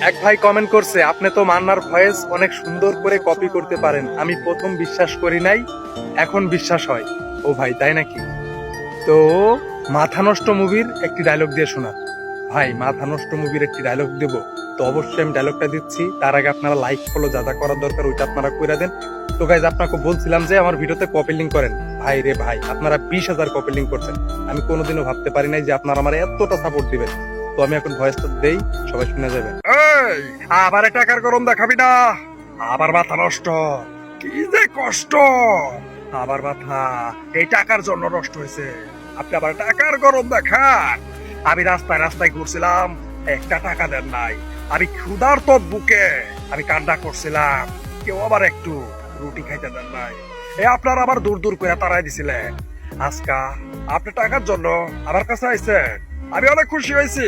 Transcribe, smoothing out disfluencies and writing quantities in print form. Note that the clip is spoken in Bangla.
এক ভাই কমেন্ট করছে, আপনি তো মান্নার ভয়েস অনেক সুন্দর করে কপি করতে পারেন। আমি প্রথম বিশ্বাস করি নাই, এখন বিশ্বাস হয়। ও ভাই, তাই নাকি? তো মাথা নষ্ট মুভির একটি ডায়লগ দিয়ে শোনা। ভাই, মাথা নষ্ট মুভির একটি ডায়লগ দেব, তো অবশ্যই আমি ডায়লগটা দিচ্ছি। তার আগে আপনারা লাইক ফলো যা যা করার দরকার ওইটা আপনারা করে দেন। তো গাইজ, আপনাকে বলছিলাম যে আমার ভিডিওতে কপি লিঙ্ক করেন। ভাই রে ভাই, আপনারা 20,000 কপি লিঙ্ক করছেন। আমি কোনোদিনও ভাবতে পারি নাই যে আপনারা আমার এতটা সাপোর্ট দিবেন। তো আমি এখন ভয়েসটা দেই, সবাই শুনে যাবেন। এই, আবার টাকার গরম দেখাবি না, আবার মাথা নষ্ট। কি যে কষ্ট, আবার মাথা এই টাকার জন্য নষ্ট হয়েছে। আপনি আবার টাকার গরম দেখান। আমি রাস্তায় রাস্তায় ঘুরছিলাম, একটা টাকা দেন নাই। আমি ক্ষুধার্ত বুকে আমি কান্না করছিলাম, কেউ আবার একটু রুটি খাইতে দেন নাই। আপনার আবার দূর দূর করে তাড়াই দিছিলেন। আজকা আপনি টাকার জন্য আমার কাছে আইছেন, আমি অনেক খুশি হয়েছি।